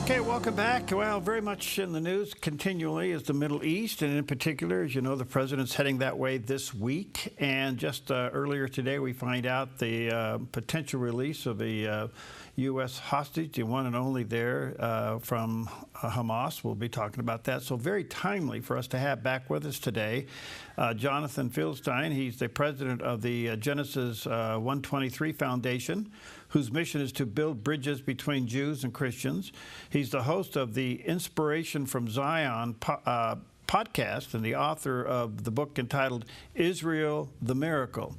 Okay, welcome back. Well, very much in the news continually is the Middle East, and in particular, as you know, the president's heading that way this week. And just earlier today, we find out the potential release of a U.S. hostage, the one and only there from Hamas. We'll be talking about that. So very timely for us to have back with us today Jonathan Feldstein. He's the president of the Genesis 123 Foundation, whose mission is to build bridges between Jews and Christians. He's the host of the Inspiration from Zion podcast and the author of the book entitled Israel, the Miracle.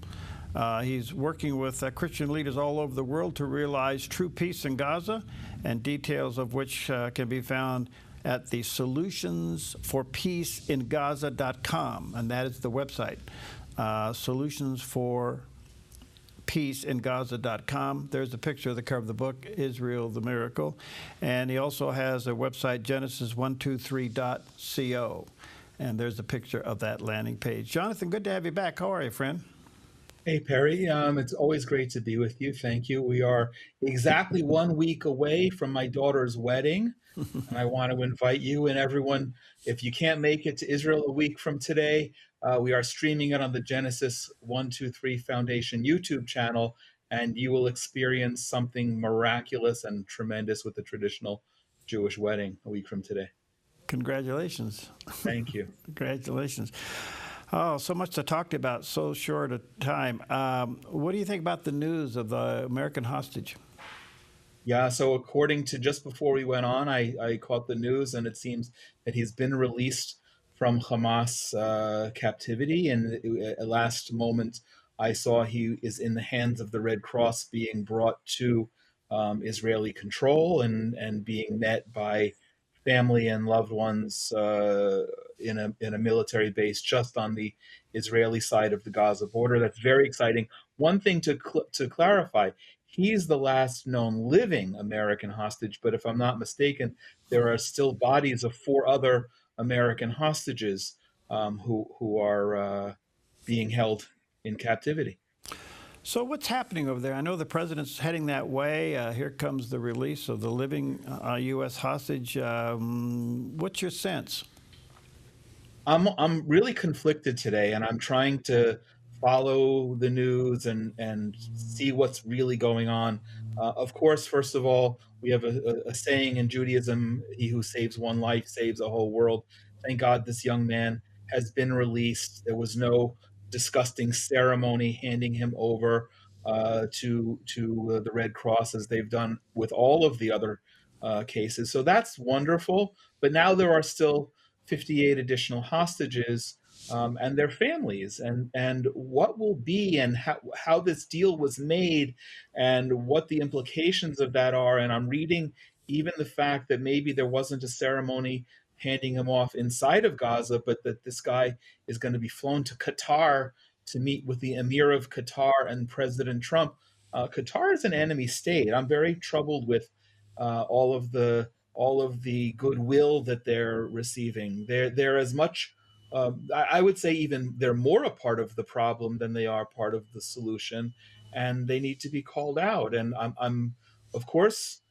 He's working with Christian leaders all over the world to realize true peace in Gaza, and details of which can be found at the solutionsforpeaceingaza.com, and that is the website, solutionsforpeaceingaza.com. There's a picture of the cover of the book, Israel, the Miracle. And he also has a website, genesis123.co. And there's a picture of that landing page. Jonathan, good to have you back. How are you, friend? Hey, Perry. It's always great to be with you. Thank you. We are exactly 1 week away from my daughter's wedding. And I want to invite you and everyone, if you can't make it to Israel a week from today, we are streaming it on the Genesis 123 Foundation YouTube channel, and you will experience something miraculous and tremendous with the traditional Jewish wedding a week from today. Congratulations. Thank you. Congratulations. Oh, so much to talk about, so short a time. What do you think about the news of the American hostage? Yeah, so according to just before we went on, I caught the news, and it seems that he's been released from Hamas captivity. And at last moment, I saw he is in the hands of the Red Cross, being brought to Israeli control and being met by family and loved ones in a military base just on the Israeli side of the Gaza border. That's very exciting. One thing to clarify: he's the last known living American hostage, but if I'm not mistaken, there are still bodies of 4 other American hostages who are being held in captivity. So what's happening over there? I know the president's heading that way. Here comes the release of the living U.S. hostage. What's your sense? I'm really conflicted today, and I'm trying to follow the news and see what's really going on. Of course, first of all, we have a saying in Judaism: "He who saves one life saves a whole world." Thank God this young man has been released. There was no disgusting ceremony handing him over to the Red Cross, as they've done with all of the other cases. So that's wonderful. But now there are still 58 additional hostages and their families, and what will be, and how this deal was made, and what the implications of that are. And I'm reading even the fact that maybe there wasn't a ceremony handing him off inside of Gaza, but that this guy is going to be flown to Qatar to meet with the Emir of Qatar and President Trump. Qatar is an enemy state. I'm very troubled with all of the goodwill that they're receiving. They're as much, I would say, even they're more a part of the problem than they are part of the solution, and they need to be called out. And I'm of course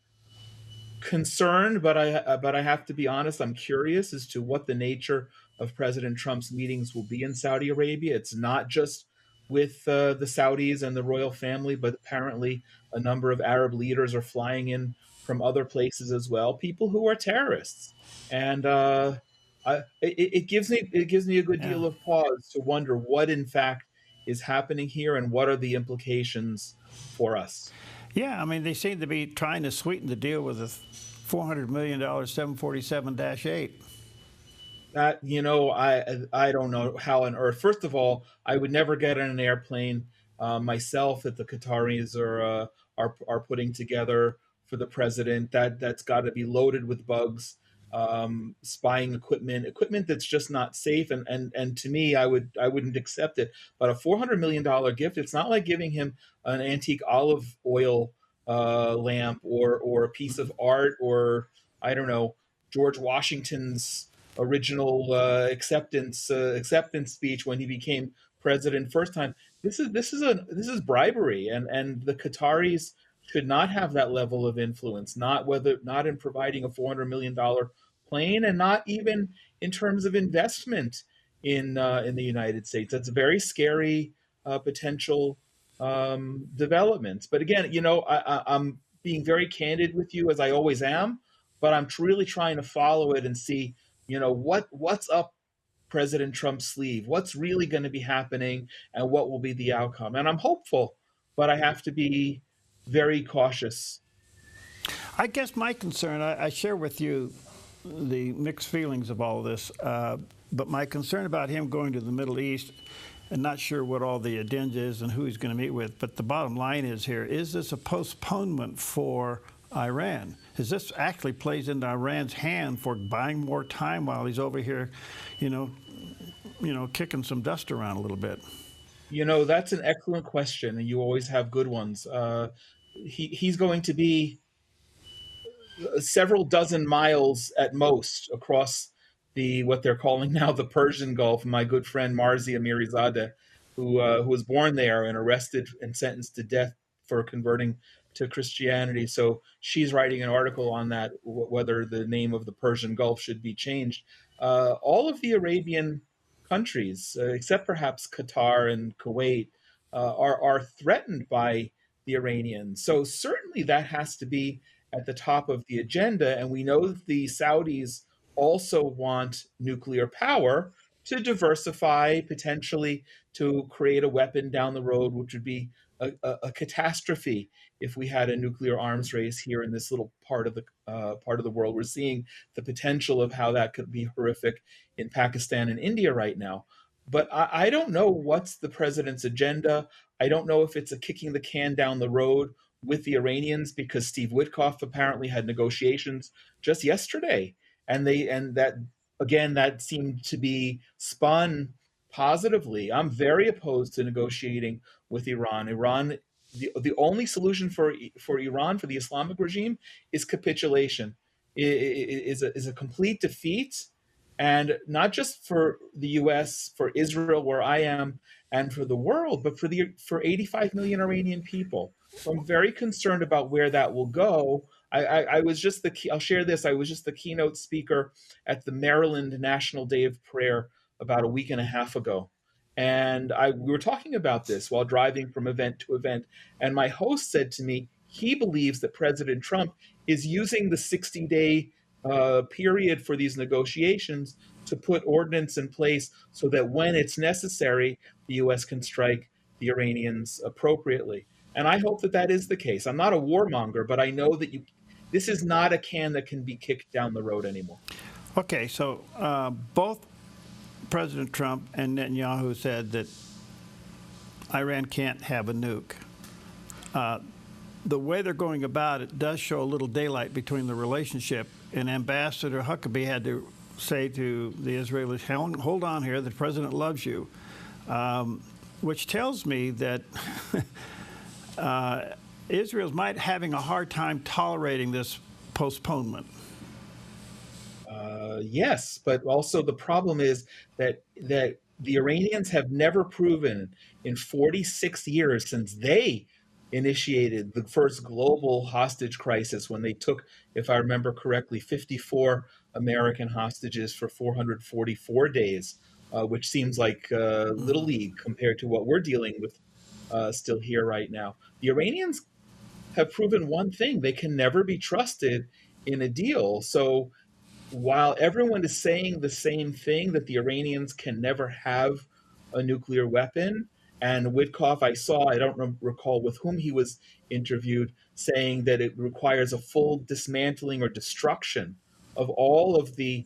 concerned, but I have to be honest. I'm curious as to what the nature of President Trump's meetings will be in Saudi Arabia. It's not just with the Saudis and the royal family, but apparently a number of Arab leaders are flying in from other places as well, people who are terrorists. And it gives me a good Yeah. deal of pause to wonder what in fact is happening here and what are the implications for us. Yeah, I mean, they seem to be trying to sweeten the deal with a $400 million 747-8. That, I don't know how on earth. First of all, I would never get on an airplane myself that the Qataris are putting together for the president. That's got to be loaded with bugs, spying equipment that's just not safe. And to me, I wouldn't accept it. But a $400 million gift, it's not like giving him an antique olive oil lamp or a piece of art, or I don't know, George Washington's original acceptance speech when he became president first time. This is bribery, and the Qataris should not have that level of influence, not in providing a $400 million plane, and not even in terms of investment in the United States. That's a very scary potential developments. But again, I'm being very candid with you, as I always am, but I'm really trying to follow it and see, what's up President Trump's sleeve, what's really going to be happening, and what will be the outcome. And I'm hopeful, but I have to be very cautious. I guess my concern, I share with you the mixed feelings of all this, but my concern about him going to the Middle East, and not sure what all the agenda is and who he's going to meet with, but the bottom line is here, is this a postponement for Iran? Is this actually plays into Iran's hand for buying more time while he's over here, kicking some dust around a little bit? That's an excellent question, and you always have good ones. He's going to be several dozen miles at most across what they're calling now the Persian Gulf. My good friend Marzia Mirizadeh, who was born there and arrested and sentenced to death for converting to Christianity. So she's writing an article on that, whether the name of the Persian Gulf should be changed. All of the Arabian countries, except perhaps Qatar and Kuwait, are threatened by the Iranians. So certainly that has to be at the top of the agenda. And we know that the Saudis also want nuclear power to diversify, potentially to create a weapon down the road, which would be a catastrophe if we had a nuclear arms race here in this little part of the world. We're seeing the potential of how that could be horrific in Pakistan and India right now. But I don't know what's the president's agenda. I don't know if it's a kicking the can down the road with the Iranians, because Steve Witkoff apparently had negotiations just yesterday, and that seemed to be spun positively. I'm very opposed to negotiating with Iran. The only solution for Iran, for the Islamic regime, is capitulation, is a complete defeat, and not just for the U.S., for Israel, where I am, and for the world, but for 85 million Iranian people. So I'm very concerned about where that will go. I was just I'll share this. I was just the keynote speaker at the Maryland National Day of Prayer about a week and a half ago. And we were talking about this while driving from event to event. And my host said to me, he believes that President Trump is using the 60-day period for these negotiations to put ordinance in place so that when it's necessary, the U.S. can strike the Iranians appropriately. And I hope that that is the case. I'm not a warmonger, but I know that this is not a can that can be kicked down the road anymore. Okay, so both President Trump and Netanyahu said that Iran can't have a nuke. The way they're going about it does show a little daylight between the relationship, and Ambassador Huckabee had to say to the Israelis, hold on here, the president loves you, which tells me that Israel's having a hard time tolerating this postponement. Yes, but also the problem is that the Iranians have never proven in 46 years since they initiated the first global hostage crisis, when they took, if I remember correctly, 54 American hostages for 444 days, which seems like little league compared to what we're dealing with still here right now. The Iranians have proven one thing: they can never be trusted in a deal. So while everyone is saying the same thing, that the Iranians can never have a nuclear weapon, and Witkoff, I don't recall with whom he was interviewed, saying that it requires a full dismantling or destruction of all of the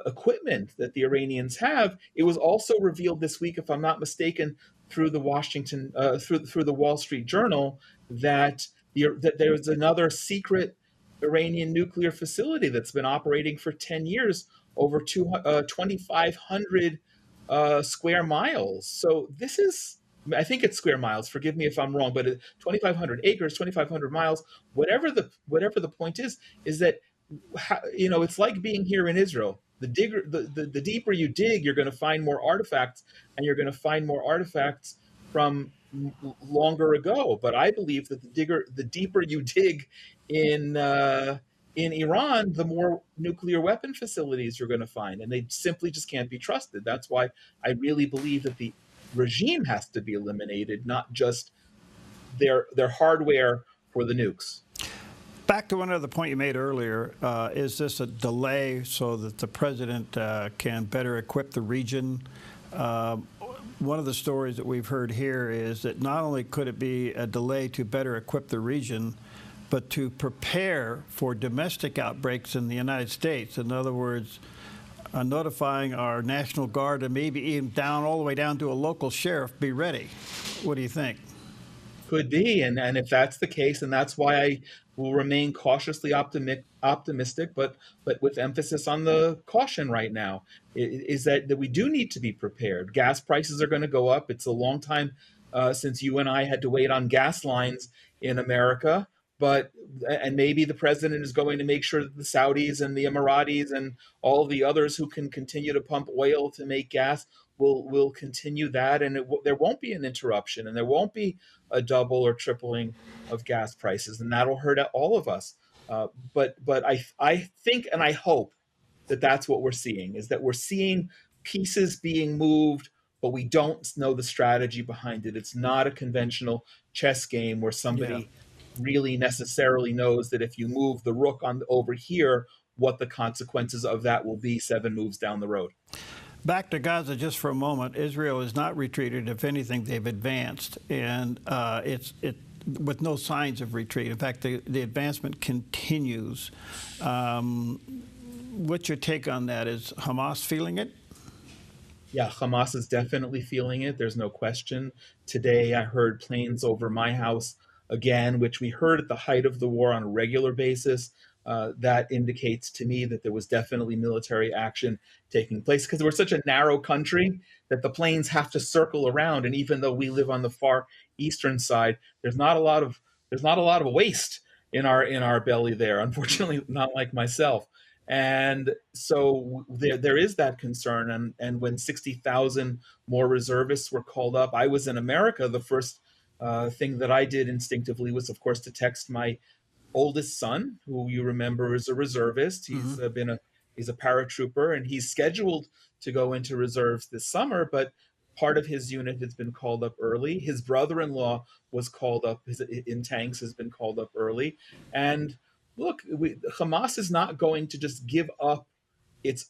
equipment that the Iranians have. It was also revealed this week, if I'm not mistaken, through the through the Wall Street Journal, that there's another secret Iranian nuclear facility that's been operating for 10 years, over 2,500 square miles. So this is, I think it's square miles, forgive me if I'm wrong, but 2,500 acres, 2,500 miles, whatever the point is that, it's like being here in Israel. The deeper you dig, you're going to find more artifacts, and you're going to find more artifacts from longer ago. But I believe that the deeper you dig in in Iran, the more nuclear weapon facilities you're going to find, and they simply just can't be trusted. That's why I really believe that the regime has to be eliminated, not just their hardware for the nukes. Back to one other point you made earlier, is this a delay so that the president can better equip the region? Uh, One of the stories that we've heard here is that not only could it be a delay to better equip the region, but to prepare for domestic outbreaks in the United States. In other words, notifying our National Guard and maybe even all the way down to a local sheriff, be ready. What do you think? Could be, and if that's the case, and that's why I will remain cautiously optimistic, but with emphasis on the caution right now, is that we do need to be prepared. Gas prices are going to go up. It's a long time since you and I had to wait on gas lines in America, but and maybe the president is going to make sure that the Saudis and the Emiratis and all the others who can continue to pump oil to make gas will continue that, and there won't be an interruption, and there won't be a double or tripling of gas prices, and that'll hurt all of us. But I think and I hope that that's what we're seeing, is that we're seeing pieces being moved, but we don't know the strategy behind it. It's not a conventional chess game where Yeah. somebody really necessarily knows that if you move the rook on over here, what the consequences of that will be 7 moves down the road. Back to Gaza just for a moment. Israel has not retreated. If anything, they've advanced, and it's with no signs of retreat. In fact, the advancement continues. What's your take on that? Is Hamas feeling it? Yeah, Hamas is definitely feeling it. There's no question. Today, I heard planes over my house again, which we heard at the height of the war on a regular basis. That indicates to me that there was definitely military action taking place because we're such a narrow country that the planes have to circle around. And even though we live on the far eastern side, there's not a lot of waste in our belly there. Unfortunately, not like myself. And so there is that concern. And when 60,000 more reservists were called up, I was in America. The first thing that I did instinctively was, of course, to text my oldest son, who you remember is a reservist. Mm-hmm. He's a paratrooper, and he's scheduled to go into reserves this summer. But part of his unit has been called up early. His brother-in-law was called up in tanks, has been called up early, and look, Hamas is not going to just give up its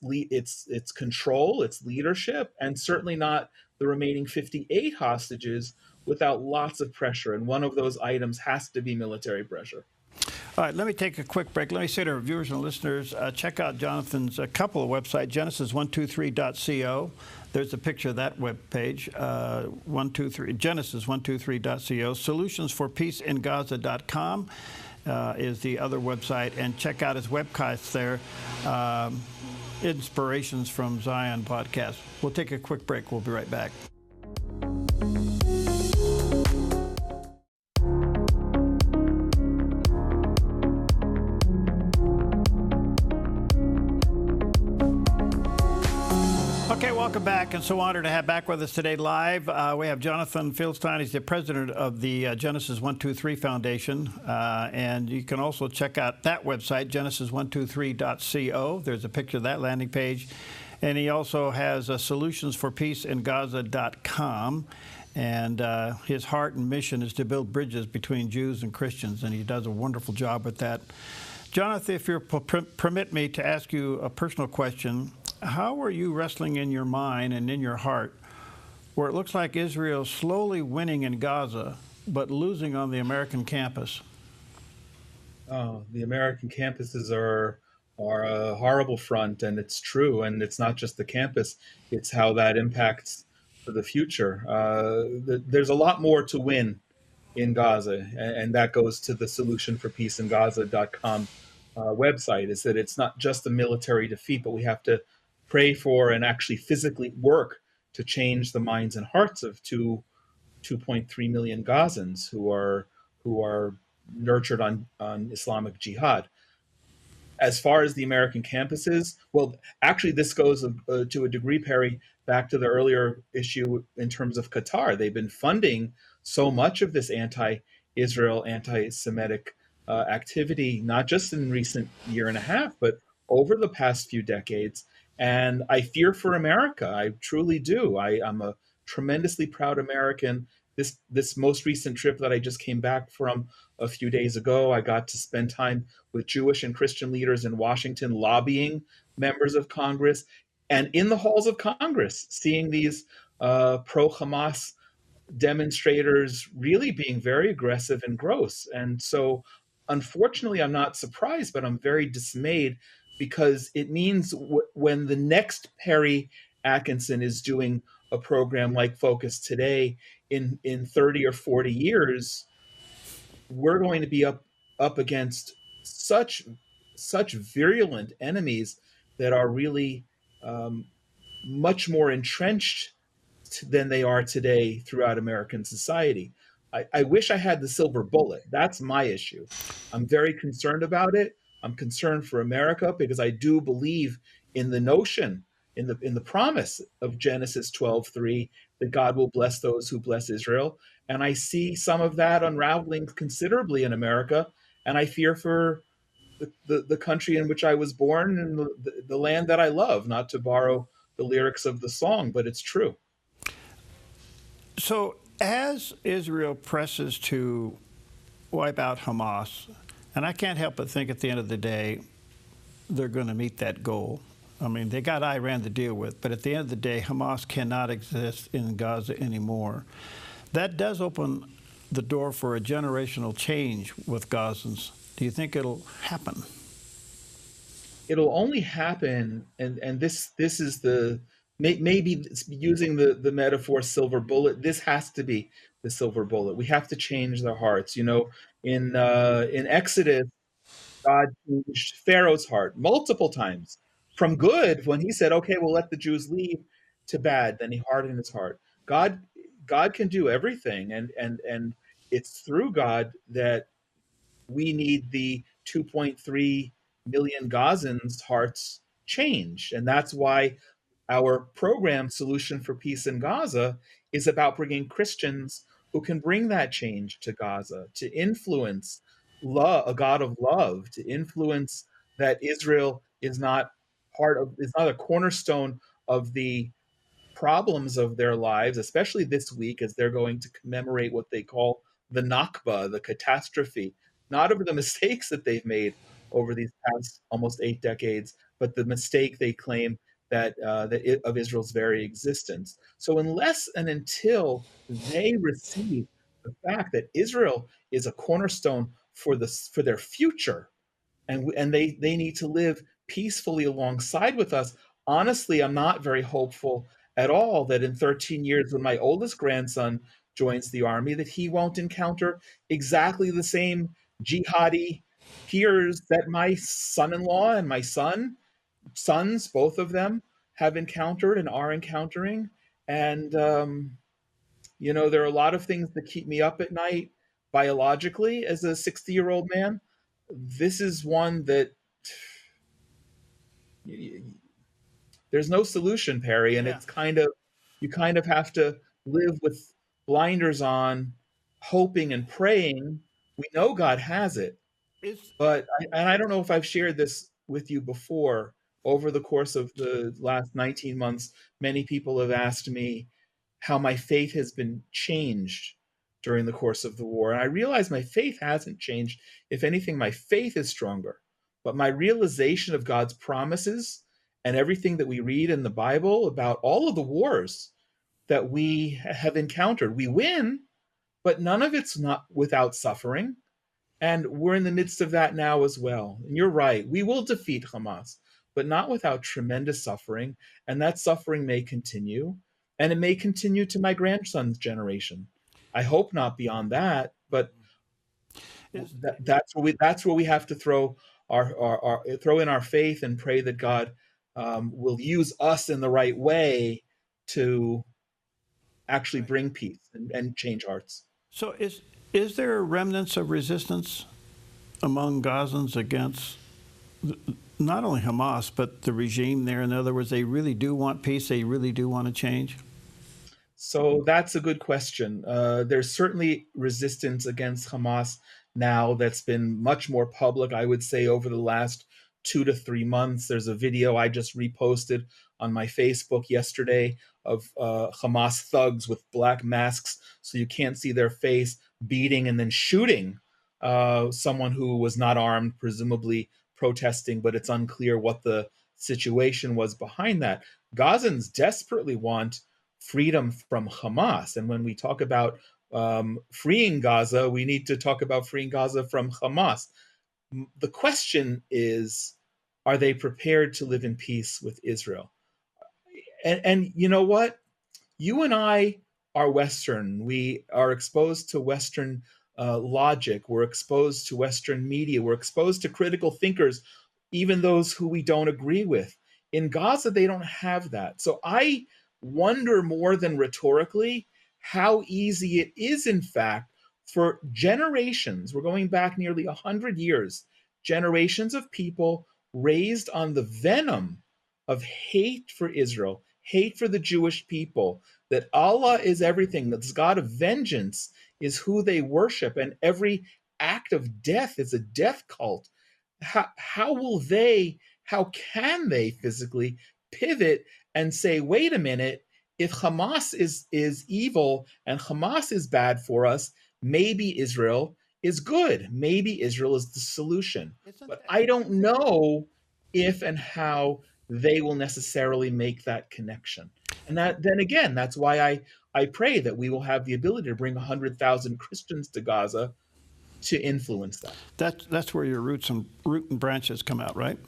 control, its leadership, and certainly not the remaining 58 hostages without lots of pressure. And one of those items has to be military pressure. All right, let me take a quick break. Let me say to our viewers and listeners, check out Jonathan's a couple of websites, genesis123.co. There's a picture of that web page, 123, genesis123.co. Solutionsforpeaceingaza.com is the other website, and check out his webcast there, Inspirations from Zion podcast. We'll take a quick break. We'll be right back. Okay, welcome back, and so honored to have back with us today live. We have Jonathan Feldstein. He's the president of the Genesis 123 Foundation, and you can also check out that website, genesis123.co. There's a picture of that landing page, and he also has solutionsforpeaceingaza.com, and his heart and mission is to build bridges between Jews and Christians, and he does a wonderful job with that. Jonathan, if you'll permit me to ask you a personal question, how are you wrestling in your mind and in your heart where it looks like Israel's slowly winning in Gaza but losing on the American campus? Oh, the American campuses are a horrible front, and it's true. And it's not just the campus; it's how that impacts for the future. There's a lot more to win in Gaza, and that goes to the solutionforpeaceingaza.com website. Is that it's not just a military defeat, but we have to pray for and actually physically work to change the minds and hearts of 2.3 million Gazans who are nurtured on Islamic jihad. As far as the American campuses, well, actually, this goes to a degree, Perry, back to the earlier issue in terms of Qatar. They've been funding so much of this anti-Israel, anti-Semitic activity, not just in recent year and a half, but over the past few decades. And I fear for America. I truly do. I'm a tremendously proud American. This most recent trip that I just came back from a few days ago, I got to spend time with Jewish and Christian leaders in Washington lobbying members of Congress and in the halls of Congress, seeing these pro-Hamas demonstrators really being very aggressive and gross. And so, unfortunately, I'm not surprised, but I'm very dismayed because it means when the next Perry Atkinson is doing a program like Focus Today in 30 or 40 years, we're going to be up against such virulent enemies that are really um, much more entrenched than they are today throughout American society. I wish I had the silver bullet. That's my issue. I'm very concerned about it. I'm concerned for America because I do believe in the notion, in the promise of Genesis 12:3, that God will bless those who bless Israel. And I see some of that unraveling considerably in America. And I fear for the country in which I was born and the land that I love, not to borrow the lyrics of the song, but it's true. So as Israel presses to wipe out Hamas, and I can't help but think at the end of the day, they're going to meet that goal. I mean, they got Iran to deal with, but at the end of the day, Hamas cannot exist in Gaza anymore. That does open the door for a generational change with Gazans. Do you think it'll happen? It'll only happen, and this is maybe using the metaphor silver bullet. This has to be the silver bullet. We have to change their hearts. In Exodus, God changed Pharaoh's heart multiple times from good when he said, "Okay, we'll let the Jews leave," to bad. Then he hardened his heart. God God can do everything, and it's through God that we need the 2.3 million Gazans' hearts changed. And that's why our program, Solution for Peace in Gaza, is about bringing Christians who can bring that change to Gaza, to influence love, a God of love, to influence that Israel is not a cornerstone of the problems of their lives, especially this week as they're going to commemorate what they call the Nakba, the catastrophe, not of the mistakes that they've made over these past almost 8 decades, but the mistake they claim of Israel's very existence. So unless and until they receive the fact that Israel is a cornerstone for their future, and they need to live peacefully alongside with us. Honestly, I'm not very hopeful at all that in 13 years, when my oldest grandson joins the army, that he won't encounter exactly the same jihadi peers that my son-in-law and my sons, both of them, have encountered and are encountering. And there are a lot of things that keep me up at night biologically as a 60-year-old man. This is one that there's no solution, Perry, and Yeah. it's you kind of have to live with blinders on, hoping and praying. We know God has it, It's, and I don't know if I've shared this with you before. Over the course of the last 19 months, many people have asked me how my faith has been changed during the course of the war. And I realize my faith hasn't changed. If anything, my faith is stronger. But my realization of God's promises and everything that we read in the Bible about all of the wars that we have encountered, we win, but none of it's not without suffering. And we're in the midst of that now as well. And you're right, we will defeat Hamas, but not without tremendous suffering. And that suffering may continue, and it may continue to my grandson's generation. I hope not beyond that, but is, that's where we have to throw in our faith and pray that God will use us in the right way to actually right. bring peace and change hearts. So is there remnants of resistance among Gazans against not only Hamas, but the regime there. In other words, they really do want peace. They really do want to change. So that's a good question. There's certainly resistance against Hamas now that's been much more public, I would say, over the last 2 to 3 months. There's a video I just reposted on my Facebook yesterday of Hamas thugs with black masks so you can't see their face, beating and then shooting someone who was not armed, presumably protesting, but it's unclear what the situation was behind that. Gazans desperately want freedom from Hamas. And when we talk about freeing Gaza, we need to talk about freeing Gaza from Hamas. The question is, are they prepared to live in peace with Israel? And you know what? You and I are Western. We are exposed to Western logic. We're exposed to Western media. We're exposed to critical thinkers, even those who we don't agree with. In Gaza, they don't have that. So I wonder more than rhetorically how easy it is, in fact, for generations, we're going back nearly 100 years, generations of people raised on the venom of hate for Israel, hate for the Jewish people, that Allah is everything, that this God of vengeance is who they worship, and every act of death is a death cult. How can they physically pivot and say, wait a minute, if Hamas is evil and Hamas is bad for us, maybe Israel is good. Maybe Israel is the solution. Isn't But that I don't know if and how they will necessarily make that connection. And that then again, that's why I pray that we will have the ability to bring 100,000 Christians to Gaza to influence that. that's where your root and branches come out, right?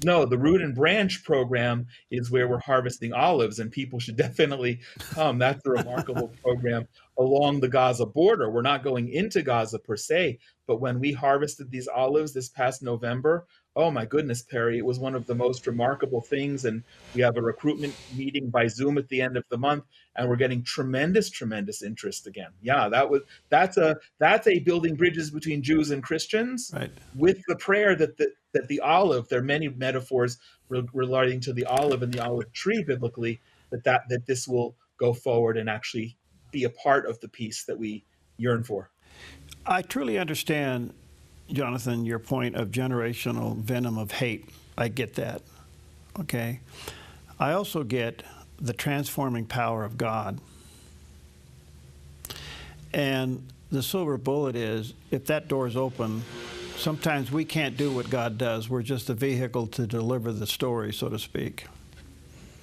No, the root and branch program is where we're harvesting olives, and people should definitely come. That's a remarkable program along the Gaza border. We're not going into Gaza per se, but when we harvested these olives this past November, oh my goodness, Perry, it was one of the most remarkable things. And we have a recruitment meeting by Zoom at the end of the month, and we're getting tremendous, tremendous interest again. Yeah, that's a building bridges between Jews and Christians Right. with the prayer that the olive, there are many metaphors relating to the olive and the olive tree biblically, that this will go forward and actually be a part of the peace that we yearn for. I truly understand, Jonathan, your point of generational venom of hate. I get that. Okay. I also get the transforming power of God. And the silver bullet is, if that door is open, sometimes we can't do what God does. We're just a vehicle to deliver the story, so to speak.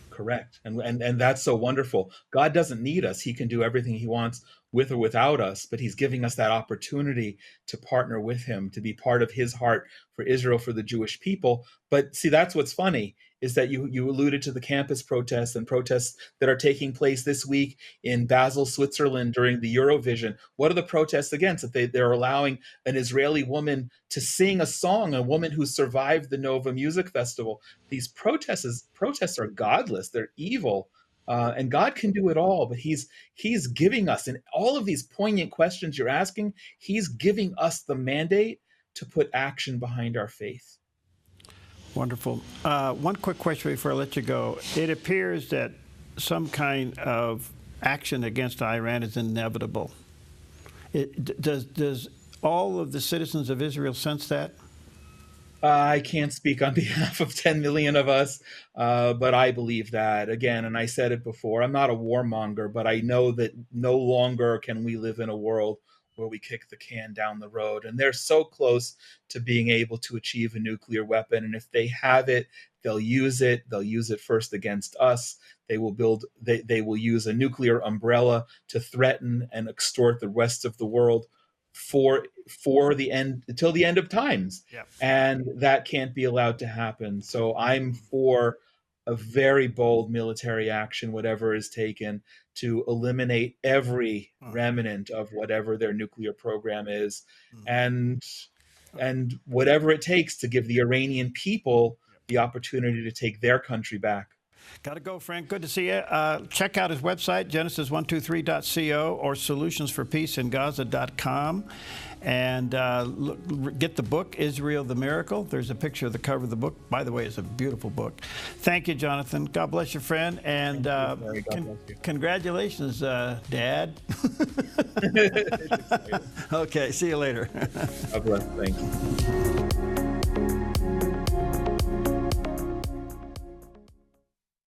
Correct. And that's so wonderful. God doesn't need us. He can do everything he wants with or without us, but he's giving us that opportunity to partner with him, to be part of his heart for Israel, for the Jewish people. But see, that's what's funny, is that you alluded to the campus protests and protests that are taking place this week in Basel, Switzerland during the Eurovision. What are the protests against? That they're allowing an Israeli woman to sing a song, a woman who survived the Nova Music Festival. These protests are godless. They're evil. And God can do it all, but he's giving us, in all of these poignant questions you're asking, he's giving us the mandate to put action behind our faith. Wonderful. One quick question before I let you go. It appears that some kind of action against Iran is inevitable. Does all of the citizens of Israel sense that? I can't speak on behalf of 10 million of us, but I believe that. Again, and I said it before, I'm not a warmonger, but I know that no longer can we live in a world where we kick the can down the road. And they're so close to being able to achieve a nuclear weapon. And if they have it, they'll use it. They'll use it first against us. They will use a nuclear umbrella to threaten and extort the rest of the world for the end, until the end of times. Yeah. And that can't be allowed to happen. So I'm for a very bold military action, whatever is taken, to eliminate every remnant of whatever their nuclear program is, and whatever it takes to give the Iranian people the opportunity to take their country back. Got to go, Frank. Good to see you. Check out his website, genesis123.co or solutionsforpeaceingaza.com. And get the book, Israel the Miracle. There's a picture of the cover of the book. By the way, it's a beautiful book. Thank you, Jonathan. God bless you, friend. And congratulations, Dad. It's exciting. Okay, see you later. God bless. Thank you.